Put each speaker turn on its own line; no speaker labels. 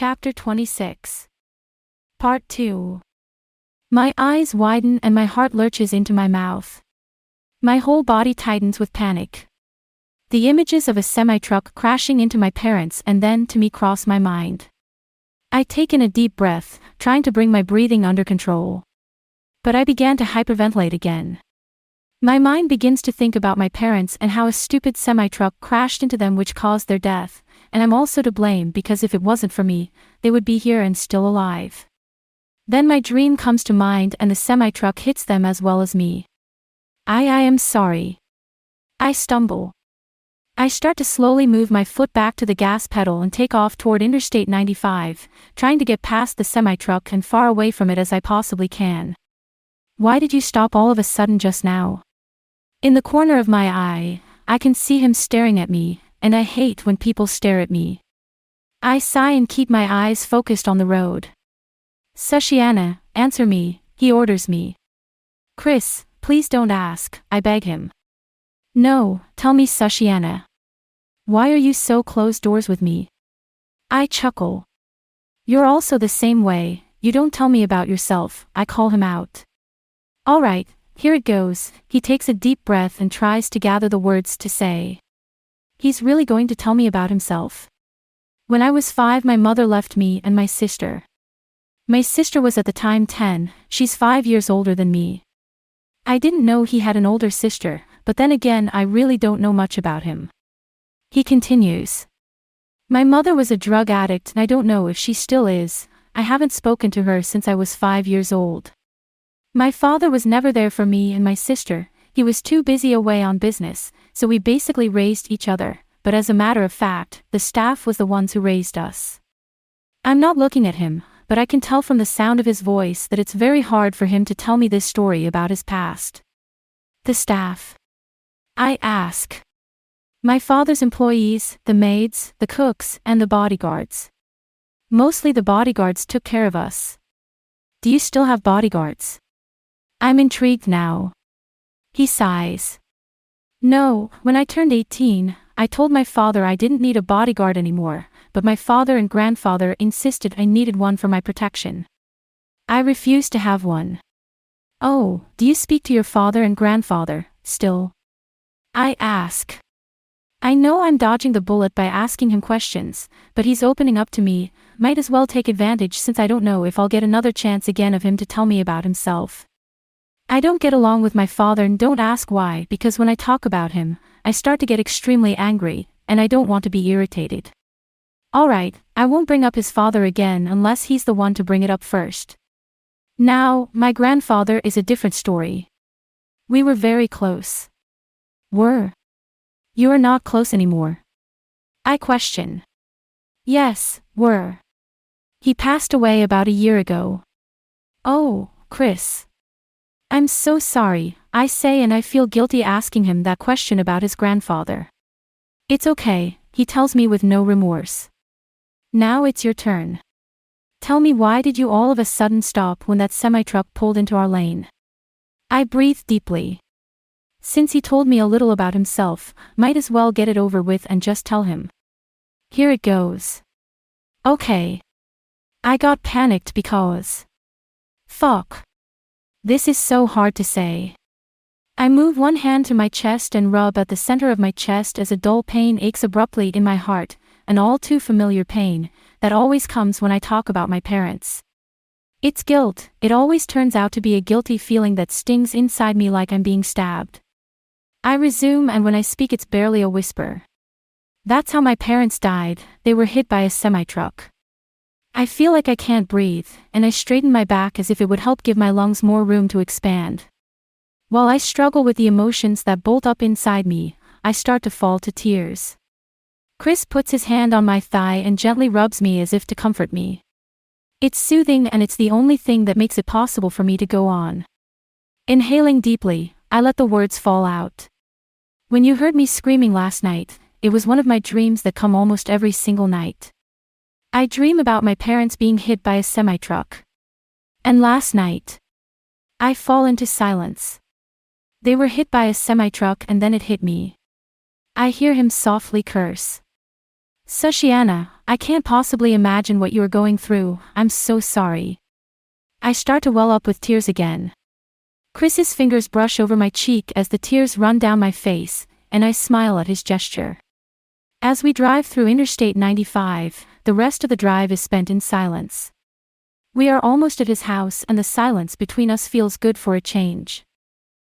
Chapter 26. Part 2. My eyes widen and my heart lurches into my mouth. My whole body tightens with panic. The images of a semi-truck crashing into my parents and then to me cross my mind. I take in a deep breath, trying to bring my breathing under control. But I began to hyperventilate again. My mind begins to think about my parents and how a stupid semi-truck crashed into them which caused their death, and I'm also to blame because if it wasn't for me, they would be here and still alive. Then my dream comes to mind and the semi-truck hits them as well as me. I am sorry. I stumble. I start to slowly move my foot back to the gas pedal and take off toward Interstate 95, trying to get past the semi-truck and far away from it as I possibly can. Why did you stop all of a sudden just now? In the corner of my eye, I can see him staring at me, and I hate when people stare at me. I sigh and keep my eyes focused on the road. Sushiana, answer me, he orders me. Chris, please don't ask, I beg him. No, tell me Sushiana. Why are you so closed doors with me? I chuckle. You're also the same way, you don't tell me about yourself, I call him out. Alright, here it goes, he takes a deep breath and tries to gather the words to say. He's really going to tell me about himself. When I was 5, my mother left me and my sister. My sister was at the time 10, she's 5 years older than me. I didn't know he had an older sister, but then again I really don't know much about him. He continues. My mother was a drug addict and I don't know if she still is, I haven't spoken to her since I was 5 years old. My father was never there for me and my sister, he was too busy away on business, so we basically raised each other, but as a matter of fact, the staff was the ones who raised us. I'm not looking at him, but I can tell from the sound of his voice that it's very hard for him to tell me this story about his past. The staff? I ask. My father's employees, the maids, the cooks, and the bodyguards. Mostly the bodyguards took care of us. Do you still have bodyguards? I'm intrigued now. He sighs. No, when I turned 18, I told my father I didn't need a bodyguard anymore, but my father and grandfather insisted I needed one for my protection. I refused to have one. Oh, do you speak to your father and grandfather, still? I ask. I know I'm dodging the bullet by asking him questions, but he's opening up to me, might as well take advantage since I don't know if I'll get another chance again of him to tell me about himself. I don't get along with my father and don't ask why because when I talk about him, I start to get extremely angry, and I don't want to be irritated. Alright, I won't bring up his father again unless he's the one to bring it up first. Now, my grandfather is a different story. We were very close. Were? You are not close anymore. I question. Yes, were. He passed away about a year ago. Oh, Chris. I'm so sorry, I say, and I feel guilty asking him that question about his grandfather. It's okay, he tells me with no remorse. Now it's your turn. Tell me, why did you all of a sudden stop when that semi-truck pulled into our lane? I breathe deeply. Since he told me a little about himself, might as well get it over with and just tell him. Here it goes. Okay. I got panicked because... Fuck. This is so hard to say. I move one hand to my chest and rub at the center of my chest as a dull pain aches abruptly in my heart, an all too familiar pain, that always comes when I talk about my parents. It's guilt, it always turns out to be a guilty feeling that stings inside me like I'm being stabbed. I resume, and when I speak it's barely a whisper. That's how my parents died, they were hit by a semi-truck. I feel like I can't breathe, and I straighten my back as if it would help give my lungs more room to expand. While I struggle with the emotions that bolt up inside me, I start to fall to tears. Chris puts his hand on my thigh and gently rubs me as if to comfort me. It's soothing and it's the only thing that makes it possible for me to go on. Inhaling deeply, I let the words fall out. When you heard me screaming last night, it was one of my dreams that come almost every single night. I dream about my parents being hit by a semi-truck. And last night, I fall into silence. They were hit by a semi-truck and then it hit me. I hear him softly curse. Sushiana, I can't possibly imagine what you are going through, I'm so sorry. I start to well up with tears again. Chris's fingers brush over my cheek as the tears run down my face, and I smile at his gesture. As we drive through Interstate 95, the rest of the drive is spent in silence. We are almost at his house and the silence between us feels good for a change.